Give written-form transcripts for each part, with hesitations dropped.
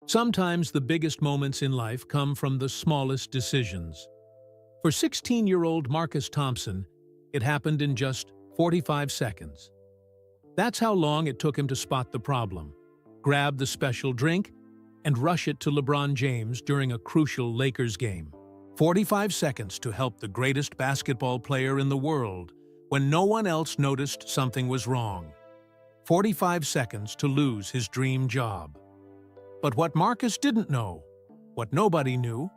Sometimes the biggest moments in life come from the smallest decisions. For 16-year-old Marcus Thompson, it happened in just 45 seconds. That's how long it took him to spot the problem, grab the special drink, and rush it to LeBron James during a crucial Lakers game. 45 seconds to help the greatest basketball player in the world when no one else noticed something was wrong. 45 seconds to lose his dream job. But what Marcus didn't know, what nobody knew,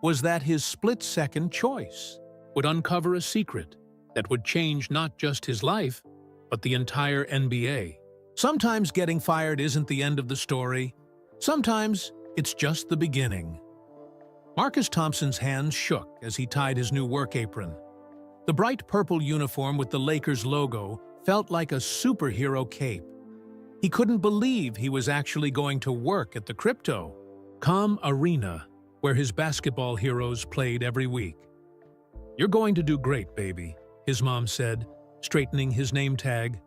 was that his split-second choice would uncover a secret that would change not just his life, but the entire NBA. Sometimes getting fired isn't the end of the story. Sometimes it's just the beginning. Marcus Thompson's hands shook as he tied his new work apron. The bright purple uniform with the Lakers logo felt like a superhero cape. He couldn't believe he was actually going to work at the Crypto.com arena where his basketball heroes played every week. "You're going to do great, baby," his mom said, straightening his name tag.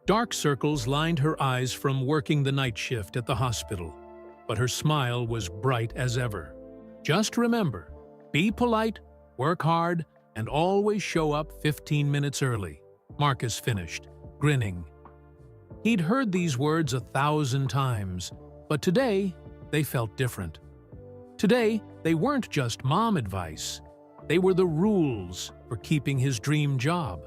Dark circles lined her eyes from working the night shift at the hospital, but her smile was bright as ever. "Just remember, be polite, work hard, and always show up 15 minutes early," Marcus finished, grinning. He'd heard these words 1,000 times, but today they felt different. Today, they weren't just mom advice. They were the rules for keeping his dream job.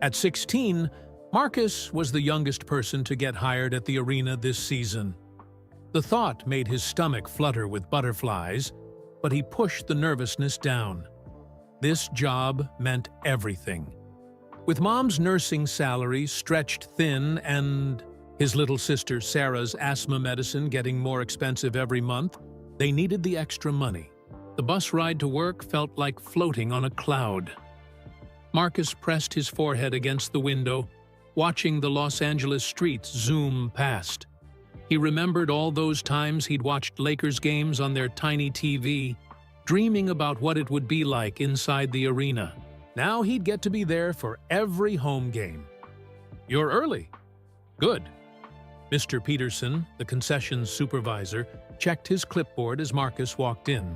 At 16, Marcus was the youngest person to get hired at the arena this season. The thought made his stomach flutter with butterflies, but he pushed the nervousness down. This job meant everything. With mom's nursing salary stretched thin and his little sister Sarah's asthma medicine getting more expensive every month, they needed the extra money. The bus ride to work felt like floating on a cloud. Marcus pressed his forehead against the window, watching the Los Angeles streets zoom past. He remembered all those times he'd watched Lakers games on their tiny TV, dreaming about what it would be like inside the arena. Now he'd get to be there for every home game. "You're early." "Good." Mr. Peterson, the concessions supervisor, checked his clipboard as Marcus walked in.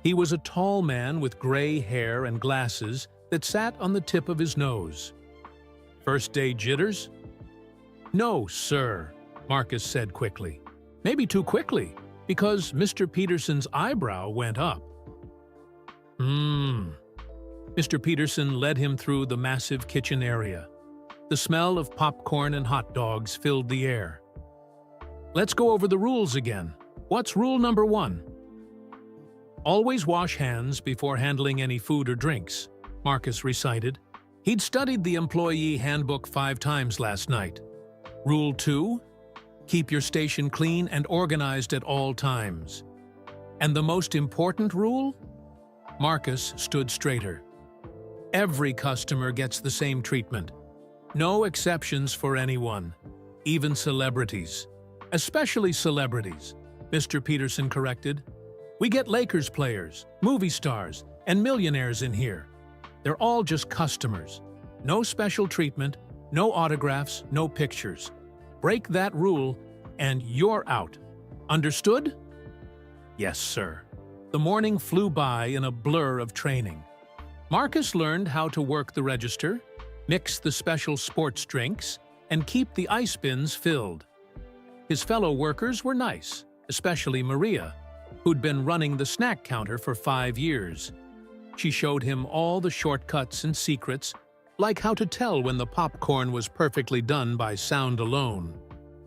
He was a tall man with gray hair and glasses that sat on the tip of his nose. "First day jitters?" "No, sir," Marcus said quickly. Maybe too quickly, because Mr. Peterson's eyebrow went up. Mr. Peterson led him through the massive kitchen area. The smell of popcorn and hot dogs filled the air. "Let's go over the rules again. What's rule number 1? "Always wash hands before handling any food or drinks," Marcus recited. He'd studied the employee handbook 5 times last night. "Rule 2? Keep your station clean and organized at all times." And the most important rule? Marcus stood straighter. "Every customer gets the same treatment. No exceptions for anyone, even celebrities." "Especially celebrities," Mr. Peterson corrected. "We get Lakers players, movie stars, and millionaires in here. They're all just customers. No special treatment, no autographs, no pictures. Break that rule, and you're out. Understood?" "Yes, sir." The morning flew by in a blur of training. Marcus learned how to work the register, mix the special sports drinks, and keep the ice bins filled. His fellow workers were nice, especially Maria, who'd been running the snack counter for 5 years. She showed him all the shortcuts and secrets, like how to tell when the popcorn was perfectly done by sound alone.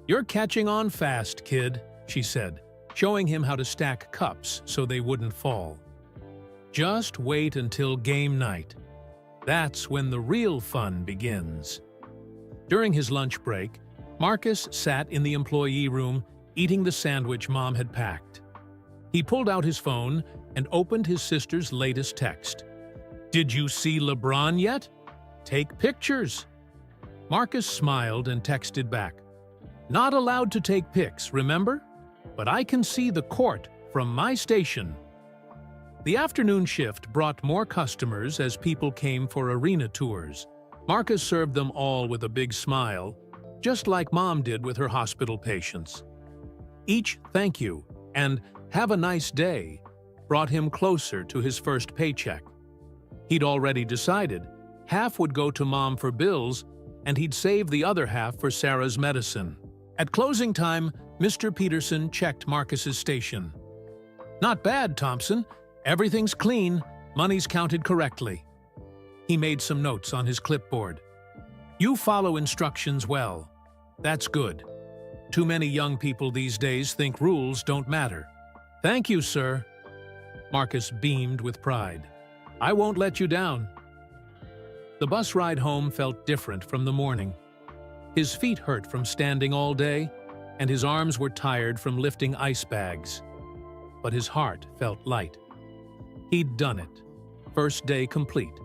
"You're catching on fast, kid," she said, showing him how to stack cups so they wouldn't fall. "Just wait until game night. That's when the real fun begins." During his lunch break, Marcus sat in the employee room eating the sandwich Mom had packed. He pulled out his phone and opened his sister's latest text. "Did you see LeBron yet? Take pictures." Marcus smiled and texted back. "Not allowed to take pics, remember? But I can see the court from my station." The afternoon shift brought more customers as people came for arena tours. Marcus served them all with a big smile, just like Mom did with her hospital patients. Each "thank you" and "have a nice day" brought him closer to his first paycheck. He'd already decided half would go to Mom for bills, and he'd save the other half for Sarah's medicine. At closing time, Mr. Peterson checked Marcus's station. "Not bad, Thompson. Everything's clean. Money's counted correctly." He made some notes on his clipboard. "You follow instructions well. That's good. Too many young people these days think rules don't matter." "Thank you, sir." Marcus beamed with pride. "I won't let you down." The bus ride home felt different from the morning. His feet hurt from standing all day, and his arms were tired from lifting ice bags. But his heart felt light. He'd done it. First day complete.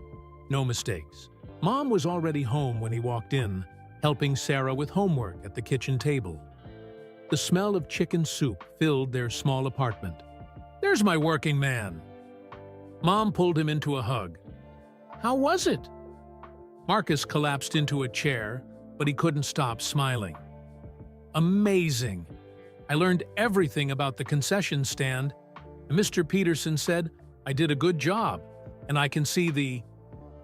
No mistakes. Mom was already home when he walked in, helping Sarah with homework at the kitchen table. The smell of chicken soup filled their small apartment. "There's my working man." Mom pulled him into a hug. "How was it?" Marcus collapsed into a chair, but he couldn't stop smiling. "Amazing. I learned everything about the concession stand. Mr. Peterson said I did a good job, and I can see the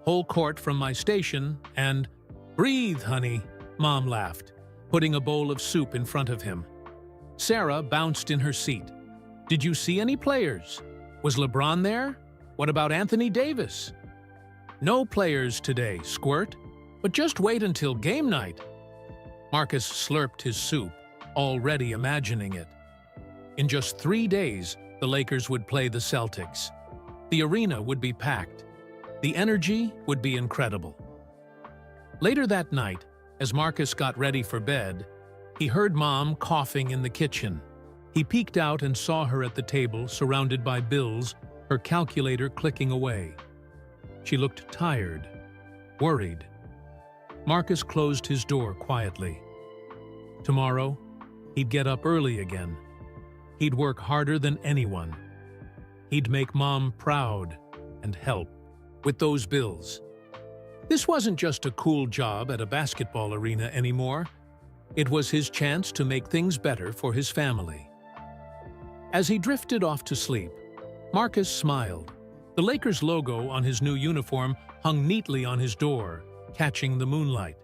whole court from my station, and—" "Breathe, honey," Mom laughed, putting a bowl of soup in front of him. Sarah bounced in her seat. "Did you see any players? Was LeBron there? What about Anthony Davis?" "No players today, Squirt, but just wait until game night." Marcus slurped his soup, already imagining it. In just 3 days, the Lakers would play the Celtics. The arena would be packed. The energy would be incredible. Later that night, as Marcus got ready for bed, he heard Mom coughing in the kitchen. He peeked out and saw her at the table, surrounded by bills, her calculator clicking away. She looked tired, worried. Marcus closed his door quietly. Tomorrow, he'd get up early again. He'd work harder than anyone. He'd make Mom proud and help with those bills. This wasn't just a cool job at a basketball arena anymore. It was his chance to make things better for his family. As he drifted off to sleep, Marcus smiled. The Lakers logo on his new uniform hung neatly on his door, catching the moonlight.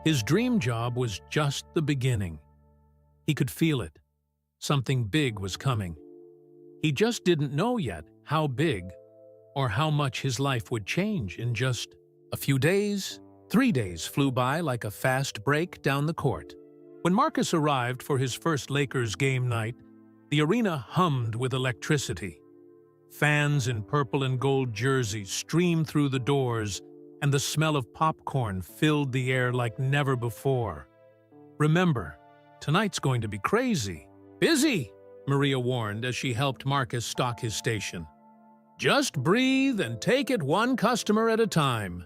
His dream job was just the beginning. He could feel it. Something big was coming. He just didn't know yet how big or how much his life would change in just a few days. 3 days flew by like a fast break down the court. When Marcus arrived for his first Lakers game night, the arena hummed with electricity. Fans in purple and gold jerseys streamed through the doors, and the smell of popcorn filled the air like never before. "Remember, tonight's going to be crazy." "Busy," Maria warned as she helped Marcus stock his station. "Just breathe and take it one customer at a time."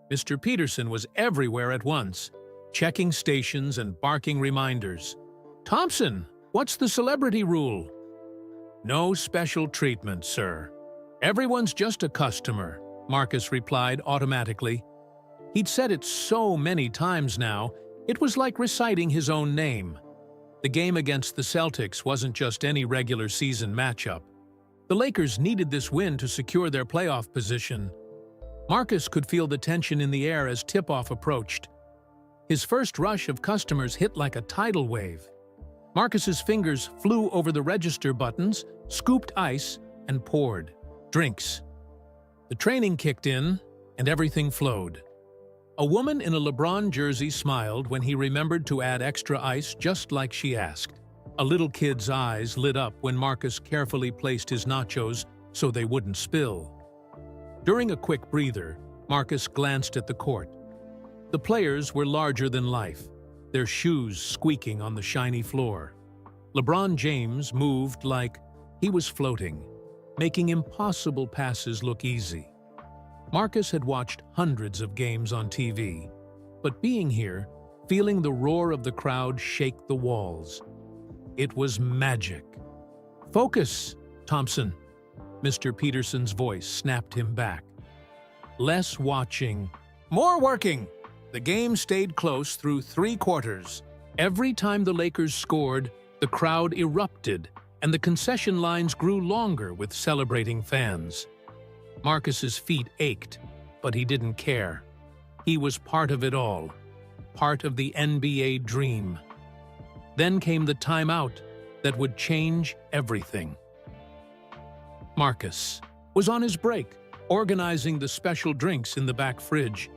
Mr. Peterson was everywhere at once, checking stations and barking reminders. "Thompson, what's the celebrity rule?" "No special treatment, sir. Everyone's just a customer," Marcus replied automatically. He'd said it so many times now, it was like reciting his own name. The game against the Celtics wasn't just any regular season matchup. The Lakers needed this win to secure their playoff position. Marcus could feel the tension in the air as tip-off approached. His first rush of customers hit like a tidal wave. Marcus's fingers flew over the register buttons, scooped ice, and poured drinks. The training kicked in, and everything flowed. A woman in a LeBron jersey smiled when he remembered to add extra ice just like she asked. A little kid's eyes lit up when Marcus carefully placed his nachos so they wouldn't spill. During a quick breather, Marcus glanced at the court. The players were larger than life, their shoes squeaking on the shiny floor. LeBron James moved like he was floating, making impossible passes look easy. Marcus had watched hundreds of games on TV, but being here, feeling the roar of the crowd shake the walls, it was magic. "Focus, Thompson," Mr. Peterson's voice snapped him back. Less watching, more working. The game stayed close through 3 quarters. Every time the Lakers scored, The crowd erupted, and the concession lines grew longer with celebrating fans. Marcus's feet ached, but he didn't care. He was part of it all, part of the NBA dream. Then came the timeout that would change everything. Marcus was on his break, organizing the special drinks in the back fridge,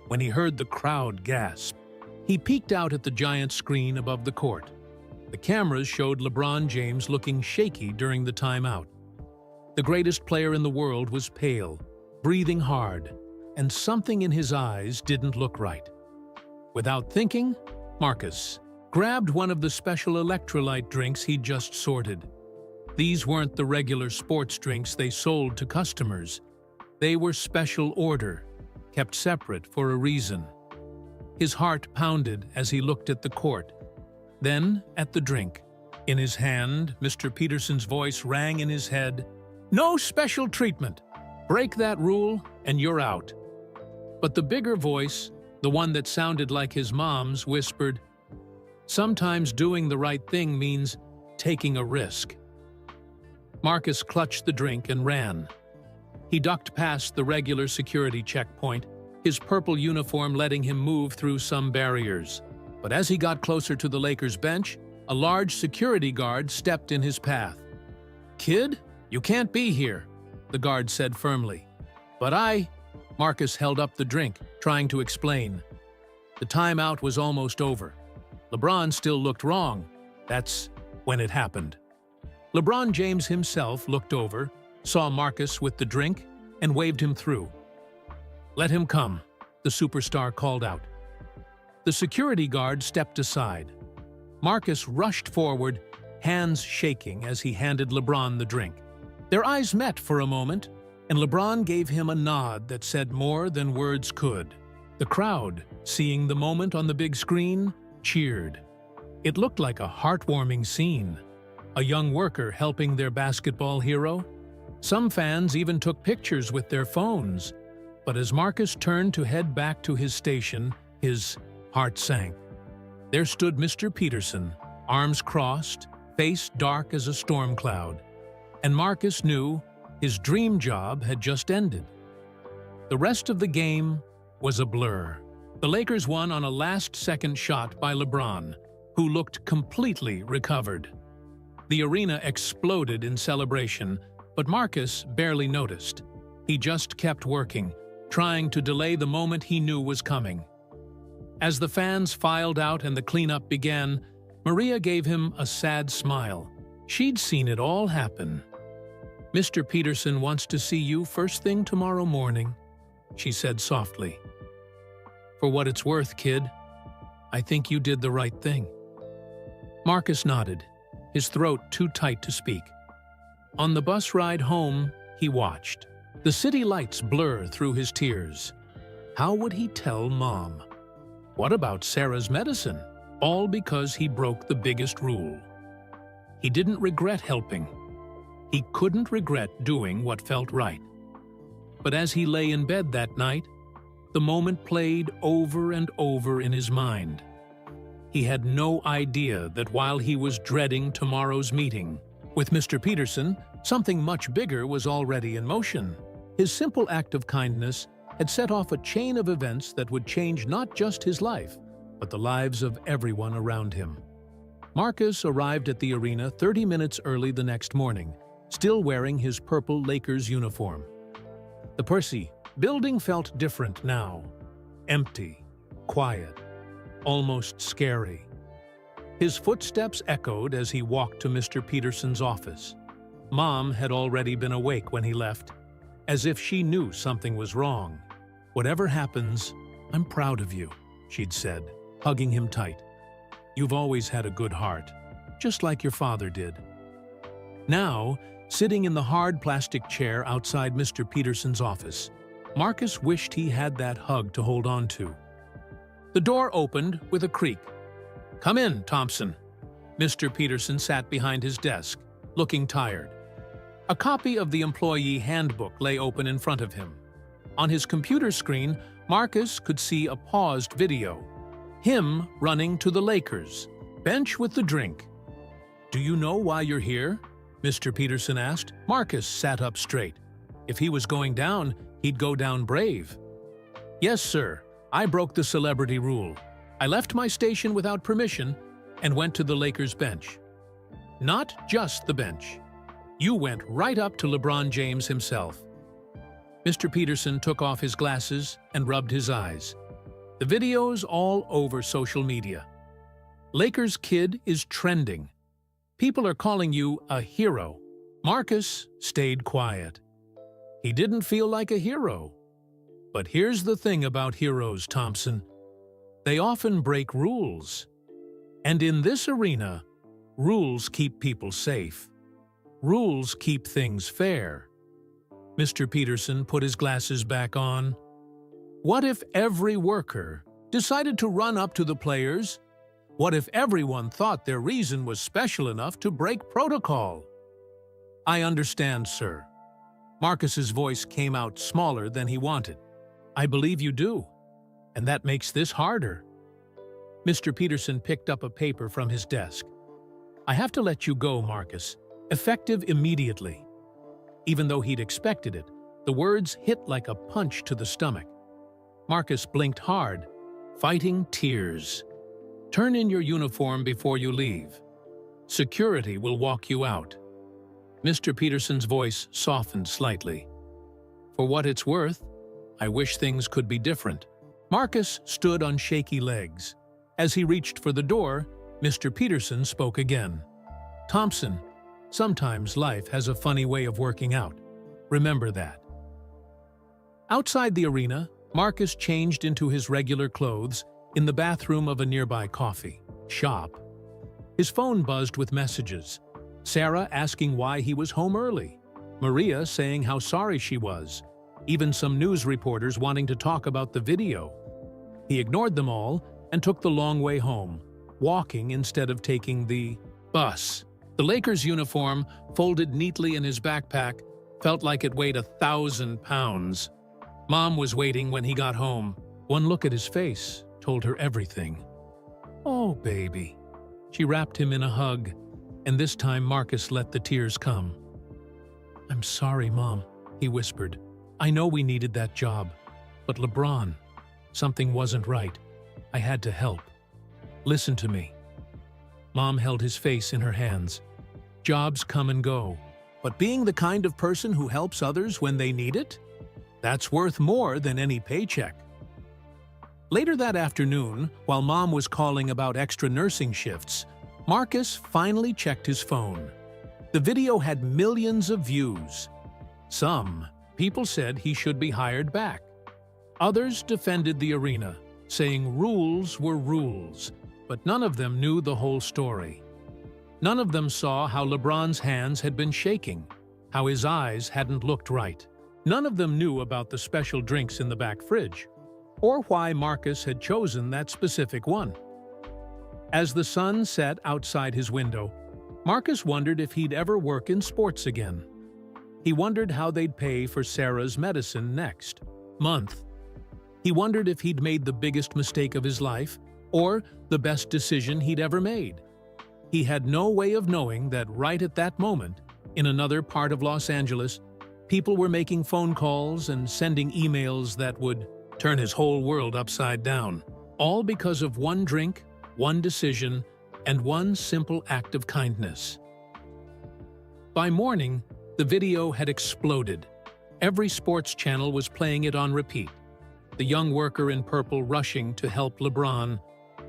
when he heard the crowd gasp. He peeked out at the giant screen above the court. The cameras showed LeBron James looking shaky during the timeout. The greatest player in the world was pale, breathing hard, and something in his eyes didn't look right. Without thinking, Marcus grabbed one of the special electrolyte drinks he'd just sorted. These weren't the regular sports drinks they sold to customers. They were special order, kept separate for a reason. His heart pounded as he looked at the court, then at the drink. In his hand, Mr. Peterson's voice rang in his head, "No special treatment. Break that rule and you're out." But the bigger voice, the one that sounded like his mom's, whispered, "Sometimes doing the right thing means taking a risk." Marcus clutched the drink and ran. He ducked past the regular security checkpoint, his purple uniform letting him move through some barriers. But as he got closer to the Lakers' bench, a large security guard stepped in his path. "Kid, you can't be here," the guard said firmly. "But Marcus held up the drink, trying to explain. The timeout was almost over. LeBron still looked wrong. That's when it happened. LeBron James himself looked over, saw Marcus with the drink, and waved him through. "Let him come," the superstar called out. The security guard stepped aside. Marcus rushed forward, hands shaking as he handed LeBron the drink. Their eyes met for a moment, and LeBron gave him a nod that said more than words could. The crowd, seeing the moment on the big screen, cheered. It looked like a heartwarming scene. A young worker helping their basketball hero. Some fans even took pictures with their phones. But as Marcus turned to head back to his station, his heart sank. There stood Mr. Peterson, arms crossed, face dark as a storm cloud. And Marcus knew his dream job had just ended. The rest of the game was a blur. The Lakers won on a last-second shot by LeBron, who looked completely recovered. The arena exploded in celebration, but Marcus barely noticed. He just kept working, trying to delay the moment he knew was coming. As the fans filed out and the cleanup began, Maria gave him a sad smile. She'd seen it all happen. "Mr. Peterson wants to see you first thing tomorrow morning," she said softly. "For what it's worth, kid, I think you did the right thing." Marcus nodded, his throat too tight to speak. On the bus ride home, he watched. The city lights blur through his tears. How would he tell Mom? What about Sarah's medicine? All because he broke the biggest rule. He didn't regret helping. He couldn't regret doing what felt right. But as he lay in bed that night, the moment played over and over in his mind. He had no idea that while he was dreading tomorrow's meeting with Mr. Peterson, something much bigger was already in motion. His simple act of kindness had set off a chain of events that would change not just his life, but the lives of everyone around him. Marcus arrived at the arena 30 minutes early the next morning, still wearing his purple Lakers uniform. The Percy building felt different now. Empty, quiet, almost scary. His footsteps echoed as he walked to Mr. Peterson's office. Mom had already been awake when he left, as if she knew something was wrong. "Whatever happens, I'm proud of you," she'd said, hugging him tight. "You've always had a good heart, just like your father did." Now, sitting in the hard plastic chair outside Mr. Peterson's office, Marcus wished he had that hug to hold on to. The door opened with a creak. "Come in, Thompson." Mr. Peterson sat behind his desk, looking tired. A copy of the employee handbook lay open in front of him. On his computer screen, Marcus could see a paused video. Him running to the Lakers, bench with the drink. "Do you know why you're here?" Mr. Peterson asked. Marcus sat up straight. If he was going down, he'd go down brave. "Yes, sir. I broke the celebrity rule. I left my station without permission and went to the Lakers bench. Not just the bench. You went right up to LeBron James himself." Mr. Peterson took off his glasses and rubbed his eyes. "The video's all over social media. Lakers kid is trending. People are calling you a hero." Marcus stayed quiet. He didn't feel like a hero. But here's the thing about heroes, Thompson. They often break rules. And in this arena, rules keep people safe. Rules keep things fair. Mr. Peterson put his glasses back on. What if every worker decided to run up to the players? What if everyone thought their reason was special enough to break protocol? "I understand, sir." Marcus's voice came out smaller than he wanted. "I believe you do, and that makes this harder." Mr. Peterson picked up a paper from his desk. "I have to let you go, Marcus, effective immediately." Even though he'd expected it, the words hit like a punch to the stomach. Marcus blinked hard, fighting tears. "Turn in your uniform before you leave. Security will walk you out." Mr. Peterson's voice softened slightly. "For what it's worth, I wish things could be different." Marcus stood on shaky legs. As he reached for the door, Mr. Peterson spoke again. "Thompson, sometimes life has a funny way of working out. Remember that." Outside the arena, Marcus changed into his regular clothes in the bathroom of a nearby coffee shop. His phone buzzed with messages. Sarah asking why he was home early. Maria saying how sorry she was. Even some news reporters wanting to talk about the video. He ignored them all and took the long way home, walking instead of taking the bus. The Lakers uniform, folded neatly in his backpack, felt like it weighed 1,000 pounds. Mom was waiting when he got home. One look at his face told her everything. "Oh, baby." She wrapped him in a hug, and this time Marcus let the tears come. "I'm sorry, Mom," he whispered. "I know we needed that job, but LeBron, something wasn't right. I had to help. Listen to me." Mom held his face in her hands. "Jobs come and go, but being the kind of person who helps others when they need it, that's worth more than any paycheck." Later that afternoon, while Mom was calling about extra nursing shifts, Marcus finally checked his phone. The video had millions of views. Some people said he should be hired back. Others defended the arena, saying rules were rules, but none of them knew the whole story. None of them saw how LeBron's hands had been shaking, how his eyes hadn't looked right. None of them knew about the special drinks in the back fridge, or why Marcus had chosen that specific one. As the sun set outside his window, Marcus wondered if he'd ever work in sports again. He wondered how they'd pay for Sarah's medicine next month. He wondered if he'd made the biggest mistake of his life or the best decision he'd ever made. He had no way of knowing that right at that moment, in another part of Los Angeles, people were making phone calls and sending emails that would turn his whole world upside down, all because of one drink, one decision, and one simple act of kindness. By morning, the video had exploded. Every sports channel was playing it on repeat. The young worker in purple rushing to help LeBron,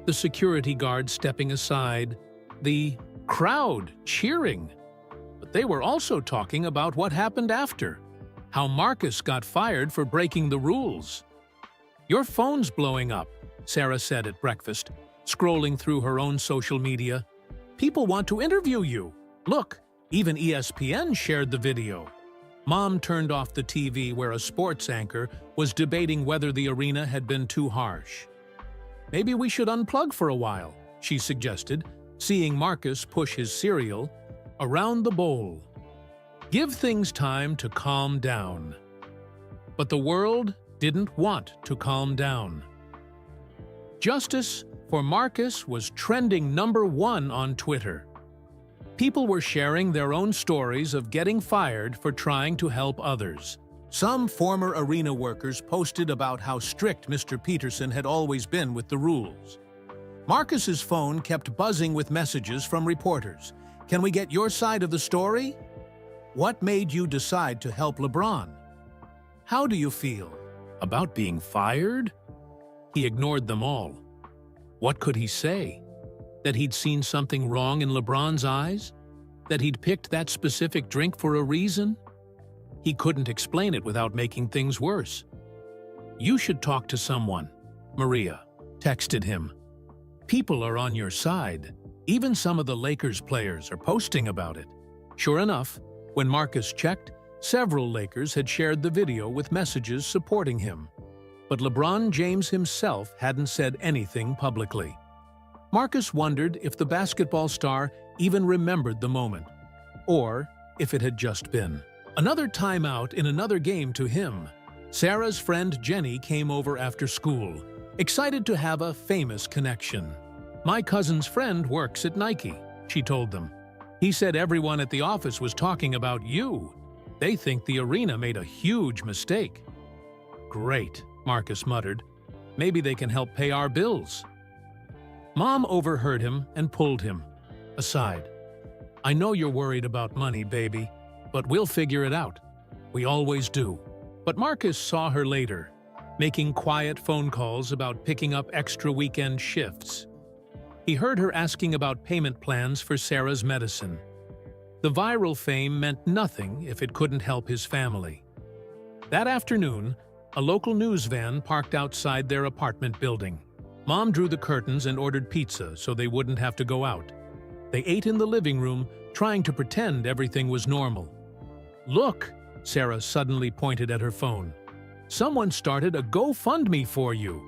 the security guard stepping aside, the crowd cheering. But they were also talking about what happened after, how Marcus got fired for breaking the rules. "Your phone's blowing up," Sarah said at breakfast, scrolling through her own social media. "People want to interview you. Look, even ESPN shared the video." Mom turned off the TV where a sports anchor was debating whether the arena had been too harsh. "Maybe we should unplug for a while," she suggested, seeing Marcus push his cereal around the bowl. "Give things time to calm down." But the world didn't want to calm down. Justice for Marcus was trending #1 on Twitter. People were sharing their own stories of getting fired for trying to help others. Some former arena workers posted about how strict Mr. Peterson had always been with the rules. Marcus's phone kept buzzing with messages from reporters. "Can we get your side of the story? What made you decide to help LeBron? How do you feel about being fired?" He ignored them all. What could he say? That he'd seen something wrong in LeBron's eyes? That he'd picked that specific drink for a reason? He couldn't explain it without making things worse. "You should talk to someone," Maria texted him. "People are on your side. Even some of the Lakers players are posting about it." Sure enough, when Marcus checked, several Lakers had shared the video with messages supporting him. But LeBron James himself hadn't said anything publicly. Marcus wondered if the basketball star even remembered the moment, or if it had just been another timeout in another game to him. Sarah's friend Jenny came over after school, excited to have a famous connection. "My cousin's friend works at Nike," she told them. "He said everyone at the office was talking about you. They think the arena made a huge mistake." "Great," Marcus muttered. "Maybe they can help pay our bills." Mom overheard him and pulled him aside. "I know you're worried about money, baby, but we'll figure it out. We always do." But Marcus saw her later, making quiet phone calls about picking up extra weekend shifts. He heard her asking about payment plans for Sarah's medicine. The viral fame meant nothing if it couldn't help his family. That afternoon, a local news van parked outside their apartment building. Mom drew the curtains and ordered pizza so they wouldn't have to go out. They ate in the living room, trying to pretend everything was normal. "Look," Sarah suddenly pointed at her phone. "Someone started a GoFundMe for you."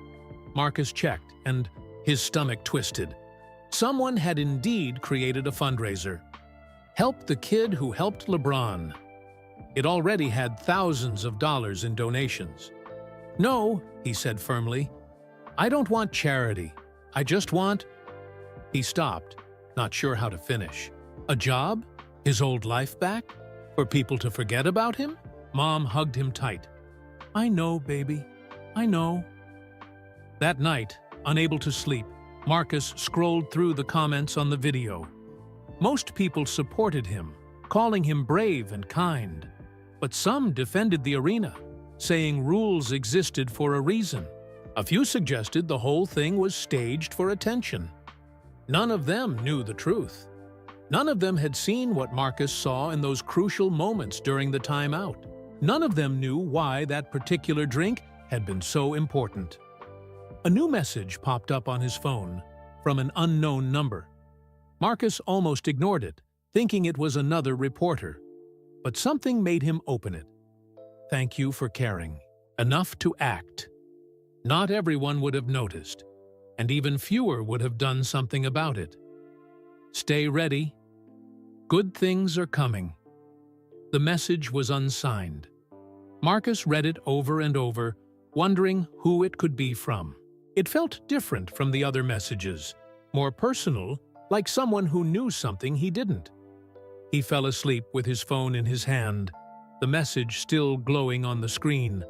Marcus checked, and his stomach twisted. Someone had indeed created a fundraiser. Help the kid who helped LeBron. It already had thousands of dollars in donations. "No," he said firmly. "I don't want charity. I just want—" He stopped, not sure how to finish. A job? His old life back? For people to forget about him? Mom hugged him tight. "I know, baby. I know." That night, unable to sleep, Marcus scrolled through the comments on the video. Most people supported him, calling him brave and kind. But some defended the arena, saying rules existed for a reason. A few suggested the whole thing was staged for attention. None of them knew the truth. None of them had seen what Marcus saw in those crucial moments during the timeout. None of them knew why that particular drink had been so important. A new message popped up on his phone from an unknown number. Marcus almost ignored it, thinking it was another reporter. But something made him open it. "Thank you for caring. Enough to act." Not everyone would have noticed, and even fewer would have done something about it. "Stay ready. Good things are coming." The message was unsigned. Marcus read it over and over, wondering who it could be from. It felt different from the other messages, more personal, like someone who knew something he didn't. He fell asleep with his phone in his hand, the message still glowing on the screen.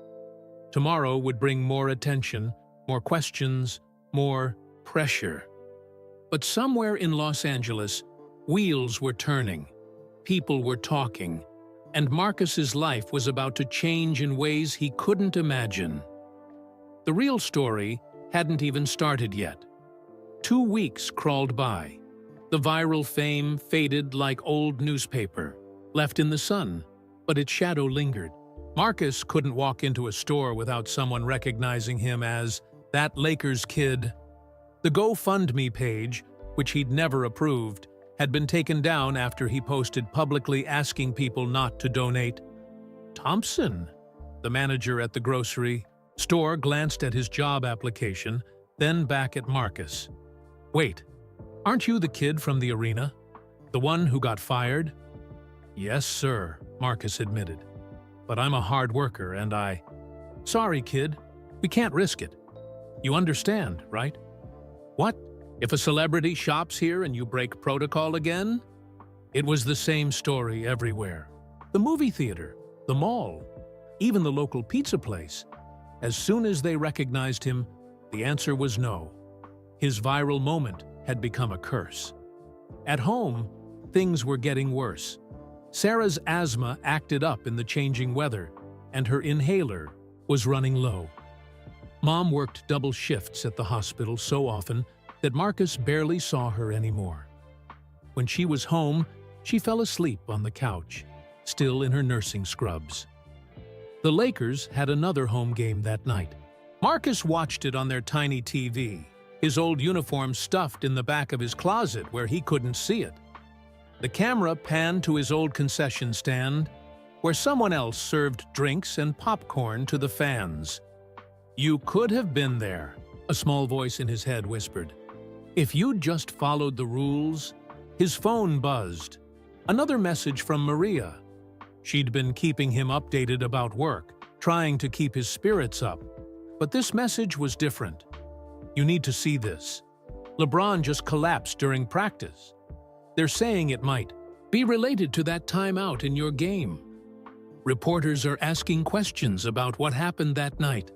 Tomorrow would bring more attention, more questions, more pressure. But somewhere in Los Angeles, wheels were turning, people were talking, and Marcus's life was about to change in ways he couldn't imagine. The real story hadn't even started yet. 2 weeks crawled by. The viral fame faded like old newspaper, left in the sun, but its shadow lingered. Marcus couldn't walk into a store without someone recognizing him as that Lakers kid. The GoFundMe page, which he'd never approved, had been taken down after he posted publicly asking people not to donate. Thompson, the manager at the grocery store, glanced at his job application, then back at Marcus. "Wait, aren't you the kid from the arena? The one who got fired?" "Yes, sir," Marcus admitted. "But I'm a hard worker and I—" "Sorry, kid. We can't risk it. You understand, right?" "What? If a celebrity shops here and you break protocol again?" It was the same story everywhere. The movie theater, the mall, even the local pizza place. As soon as they recognized him, the answer was no. His viral moment had become a curse. At home, things were getting worse. Sarah's asthma acted up in the changing weather, and her inhaler was running low. Mom worked double shifts at the hospital so often that Marcus barely saw her anymore. When she was home, she fell asleep on the couch, still in her nursing scrubs. The Lakers had another home game that night. Marcus watched it on their tiny TV, his old uniform stuffed in the back of his closet where he couldn't see it. The camera panned to his old concession stand, where someone else served drinks and popcorn to the fans. "You could have been there," a small voice in his head whispered. "If you'd just followed the rules." His phone buzzed. Another message from Maria. She'd been keeping him updated about work, trying to keep his spirits up. But this message was different. "You need to see this. LeBron just collapsed during practice. They're saying it might be related to that timeout in your game. Reporters are asking questions about what happened that night."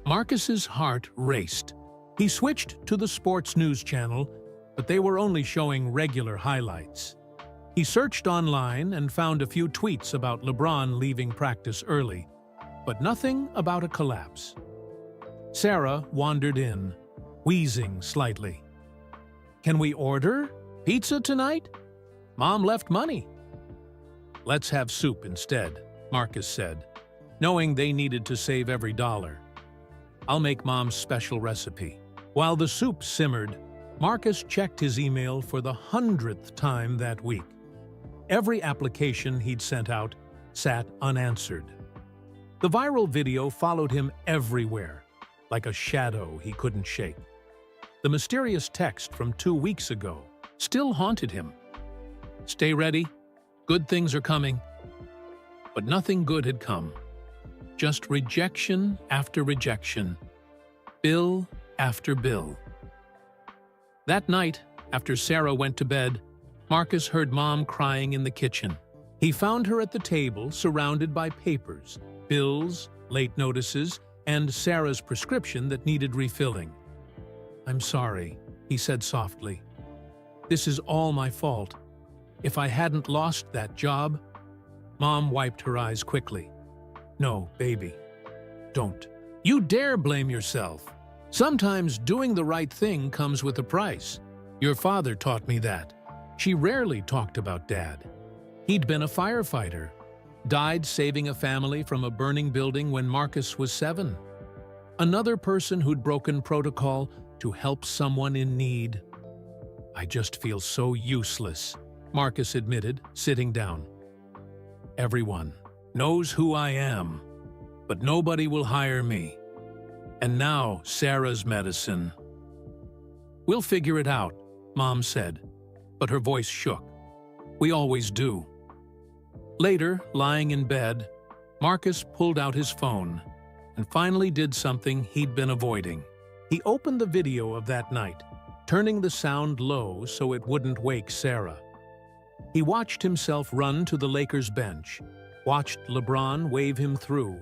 Marcus's heart raced. He switched to the sports news channel, but they were only showing regular highlights. He searched online and found a few tweets about LeBron leaving practice early, but nothing about a collapse. Sarah wandered in, wheezing slightly. "Can we order pizza tonight? Mom left money." "Let's have soup instead," Marcus said, knowing they needed to save every dollar. "I'll make Mom's special recipe." While the soup simmered, Marcus checked his email for the 100th time that week. Every application he'd sent out sat unanswered. The viral video followed him everywhere, like a shadow he couldn't shake. The mysterious text from 2 weeks ago still haunted him. "Stay ready. Good things are coming." But nothing good had come. Just rejection after rejection. Bill after bill. That night, after Sarah went to bed, Marcus heard Mom crying in the kitchen. He found her at the table, surrounded by papers, bills, late notices, and Sarah's prescription that needed refilling. "I'm sorry," he said softly. "This is all my fault. If I hadn't lost that job..." Mom wiped her eyes quickly. "No, baby. Don't. You dare blame yourself. Sometimes doing the right thing comes with a price. Your father taught me that." She rarely talked about Dad. He'd been a firefighter, died saving a family from a burning building when Marcus was 7. Another person who'd broken protocol to help someone in need. "I just feel so useless," Marcus admitted, sitting down. "Everyone knows who I am, but nobody will hire me. And now Sarah's medicine." "We'll figure it out," Mom said, but her voice shook. "We always do." Later, lying in bed, Marcus pulled out his phone and finally did something he'd been avoiding. He opened the video of that night, turning the sound low so it wouldn't wake Sarah. He watched himself run to the Lakers bench, watched LeBron wave him through,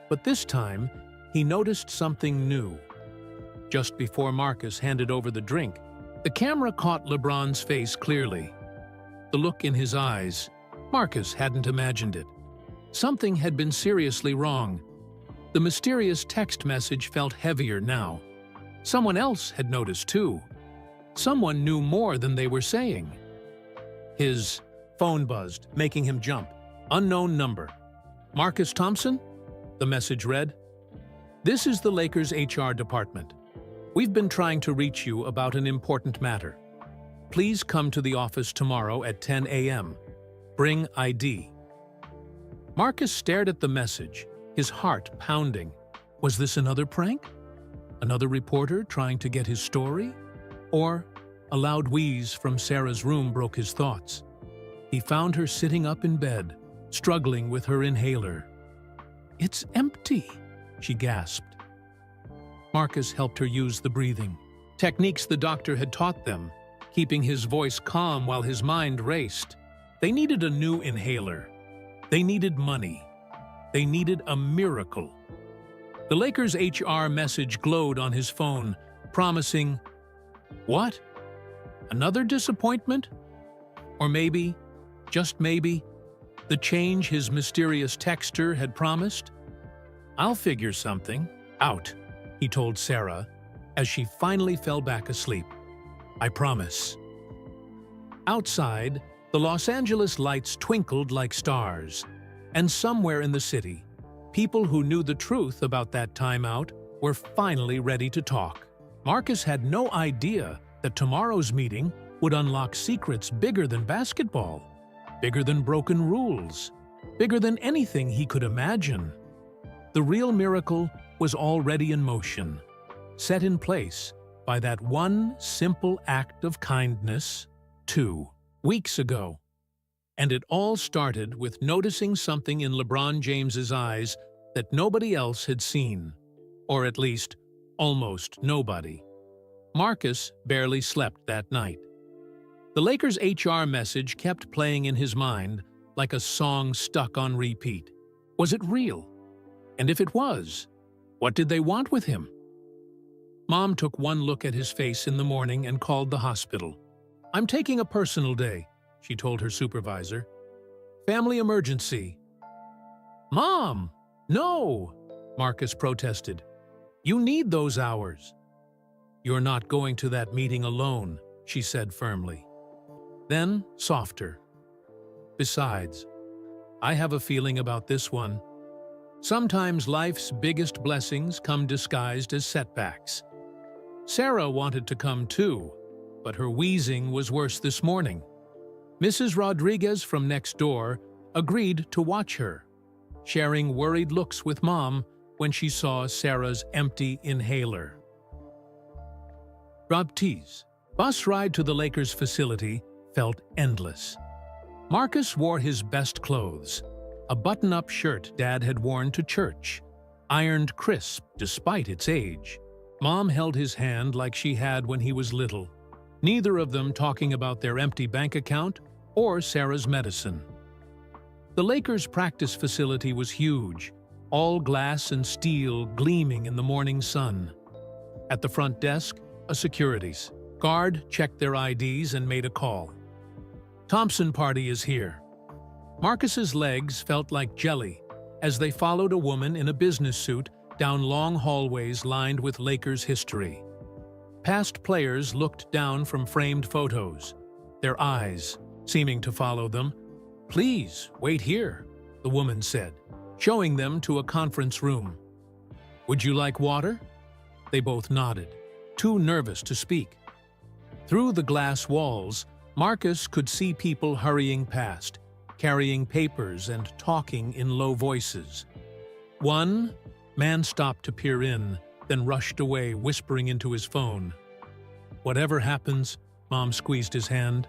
but this time he noticed something new. Just before Marcus handed over the drink, the camera caught LeBron's face clearly. The look in his eyes, Marcus hadn't imagined it. Something had been seriously wrong. The mysterious text message felt heavier now. Someone else had noticed too. Someone knew more than they were saying. His phone buzzed, making him jump. Unknown number. "Marcus Thompson?" the message read. "This is the Lakers HR department. We've been trying to reach you about an important matter. Please come to the office tomorrow at 10 a.m. Bring ID." Marcus stared at the message, his heart pounding. Was this another prank? Another reporter trying to get his story? Or a loud wheeze from Sarah's room broke his thoughts. He found her sitting up in bed, struggling with her inhaler. "It's empty," she gasped. Marcus helped her use the breathing, techniques the doctor had taught them, keeping his voice calm while his mind raced. They needed a new inhaler. They needed money. They needed a miracle. The Lakers' HR message glowed on his phone, promising, what? Another disappointment? Or maybe, just maybe, the change his mysterious texter had promised? I'll figure something out, he told Sarah, as she finally fell back asleep. I promise. Outside, the Los Angeles lights twinkled like stars, and somewhere in the city, people who knew the truth about that timeout were finally ready to talk. Marcus had no idea that tomorrow's meeting would unlock secrets bigger than basketball, bigger than broken rules, bigger than anything he could imagine. The real miracle was already in motion, set in place by that one simple act of kindness 2 weeks ago. And it all started with noticing something in LeBron James's eyes that nobody else had seen, or at least almost nobody. Marcus barely slept that night. The Lakers' HR message kept playing in his mind like a song stuck on repeat. Was it real? And if it was, what did they want with him? Mom took one look at his face in the morning and called the hospital. I'm taking a personal day, she told her supervisor. Family emergency. Mom! No! Marcus protested. You need those hours. You're not going to that meeting alone, she said firmly. Then, softer. Besides, I have a feeling about this one. Sometimes life's biggest blessings come disguised as setbacks. Sarah wanted to come too, but her wheezing was worse this morning. Mrs. Rodriguez from next door agreed to watch her, sharing worried looks with Mom when she saw Sarah's empty inhaler. Baptiste. Bus ride to the Lakers facility felt endless. Marcus wore his best clothes, a button-up shirt Dad had worn to church, ironed crisp despite its age. Mom held his hand like she had when he was little, neither of them talking about their empty bank account or Sarah's medicine. The Lakers' practice facility was huge, all glass and steel gleaming in the morning sun. At the front desk, a securities guard checked their IDs and made a call. Thompson party is here. Marcus's legs felt like jelly as they followed a woman in a business suit down long hallways lined with Lakers history. Past players looked down from framed photos, their eyes seeming to follow them. Please, wait here, the woman said, showing them to a conference room. Would you like water? They both nodded, too nervous to speak. Through the glass walls, Marcus could see people hurrying past, carrying papers and talking in low voices. One man stopped to peer in, then rushed away, whispering into his phone. Whatever happens, Mom squeezed his hand.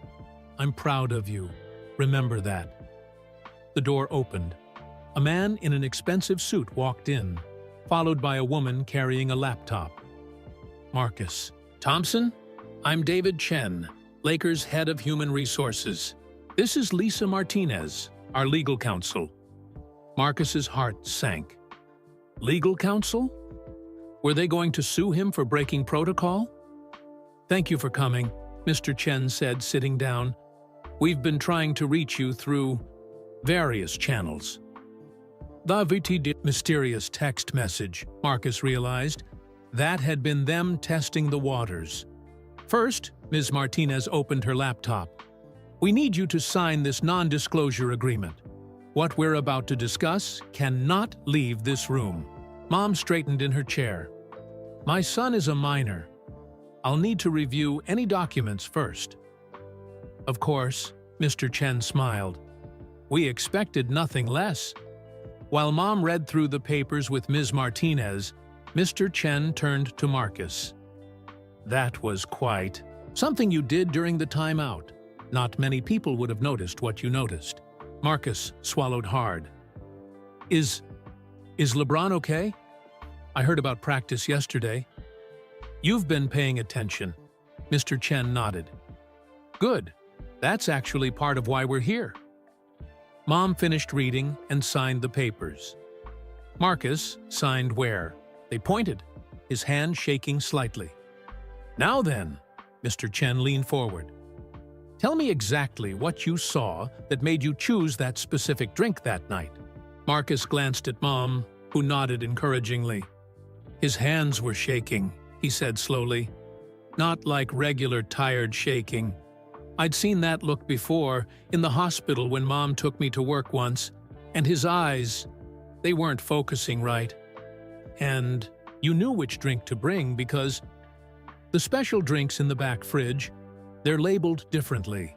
I'm proud of you. Remember that. The door opened. A man in an expensive suit walked in, followed by a woman carrying a laptop. Marcus. Thompson? I'm David Chen, Lakers head of human resources. This is Lisa Martinez, our legal counsel. Marcus's heart sank. Legal counsel? Were they going to sue him for breaking protocol? Thank you for coming, Mr. Chen said, sitting down. We've been trying to reach you through various channels. The VTD mysterious text message, Marcus realized. That had been them testing the waters. First, Ms. Martinez opened her laptop. We need you to sign this non-disclosure agreement. What we're about to discuss cannot leave this room. Mom straightened in her chair. My son is a minor. I'll need to review any documents first. Of course, Mr. Chen smiled. We expected nothing less. While Mom read through the papers with Ms. Martinez, Mr. Chen turned to Marcus. That was quite something you did during the timeout. Not many people would have noticed what you noticed. Marcus swallowed hard. Is LeBron okay? I heard about practice yesterday. You've been paying attention. Mr. Chen nodded. Good. That's actually part of why we're here. Mom finished reading and signed the papers. Marcus signed where? They pointed, his hand shaking slightly. Now then, Mr. Chen leaned forward. Tell me exactly what you saw that made you choose that specific drink that night. Marcus glanced at Mom, who nodded encouragingly. His hands were shaking, he said slowly. Not like regular tired shaking. I'd seen that look before, in the hospital when Mom took me to work once, and his eyes, they weren't focusing right. And you knew which drink to bring because the special drinks in the back fridge, they're labeled differently.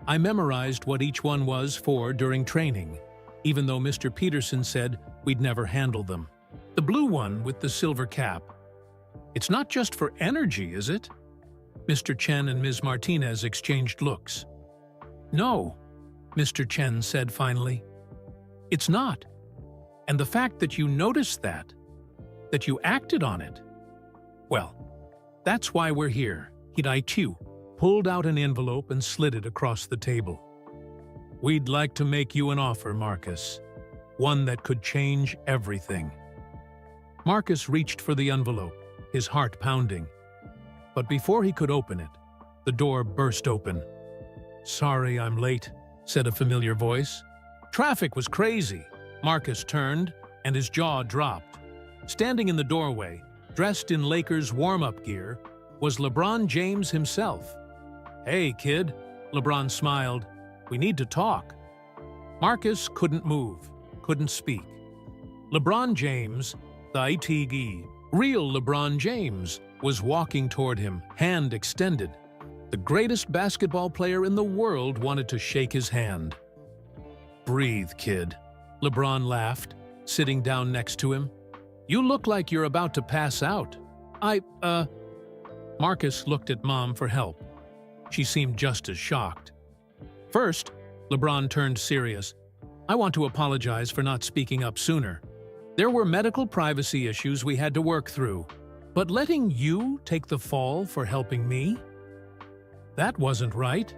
I memorized what each one was for during training, even though Mr. Peterson said we'd never handle them. The blue one with the silver cap. It's not just for energy, is it? Mr. Chen and Ms. Martinez exchanged looks. No, Mr. Chen said finally. It's not. And the fact that you noticed that you acted on it, well, that's why we're here. Hidaichu pulled out an envelope and slid it across the table. We'd like to make you an offer, Marcus. One that could change everything. Marcus reached for the envelope, his heart pounding. But before he could open it, the door burst open. Sorry I'm late, said a familiar voice. Traffic was crazy. Marcus turned, and his jaw dropped. Standing in the doorway, dressed in Lakers warm-up gear, was LeBron James himself. Hey, kid, LeBron smiled. We need to talk. Marcus couldn't move, couldn't speak. LeBron James, the ITG, real LeBron James, was walking toward him, hand extended. The greatest basketball player in the world wanted to shake his hand. Breathe, kid, LeBron laughed, sitting down next to him. You look like you're about to pass out. Marcus looked at Mom for help. She seemed just as shocked. First, LeBron turned serious. I want to apologize for not speaking up sooner. There were medical privacy issues we had to work through. But letting you take the fall for helping me? That wasn't right.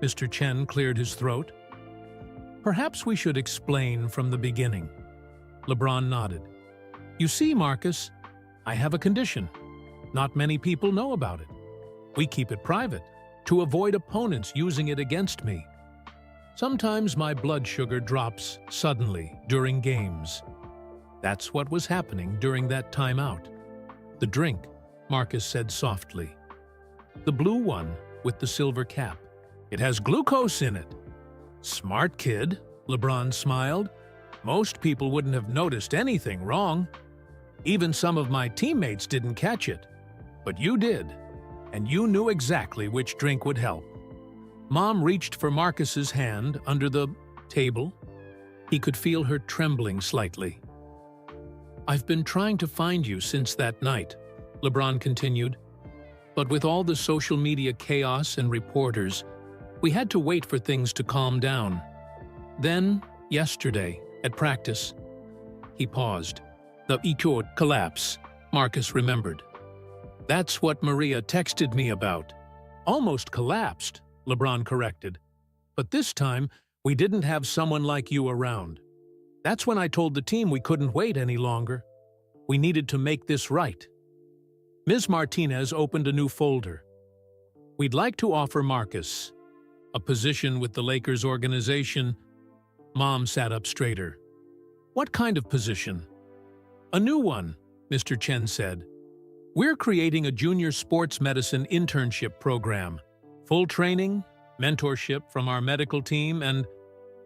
Mr. Chen cleared his throat. Perhaps we should explain from the beginning. LeBron nodded. You see, Marcus, I have a condition. Not many people know about it. We keep it private, to avoid opponents using it against me. Sometimes my blood sugar drops suddenly during games. That's what was happening during that timeout. The drink, Marcus said softly. The blue one with the silver cap. It has glucose in it. Smart kid, LeBron smiled. Most people wouldn't have noticed anything wrong. Even some of my teammates didn't catch it. But you did, and you knew exactly which drink would help. Mom reached for Marcus's hand under the table. He could feel her trembling slightly. I've been trying to find you since that night, LeBron continued. But with all the social media chaos and reporters, we had to wait for things to calm down. Then, yesterday, at practice, he paused. The EQ collapse, Marcus remembered. That's what Maria texted me about. Almost collapsed, LeBron corrected. But this time, we didn't have someone like you around. That's when I told the team we couldn't wait any longer. We needed to make this right. Ms. Martinez opened a new folder. We'd like to offer Marcus a position with the Lakers organization. Mom sat up straighter. What kind of position? A new one, Mr. Chen said. We're creating a junior sports medicine internship program. Full training, mentorship from our medical team, and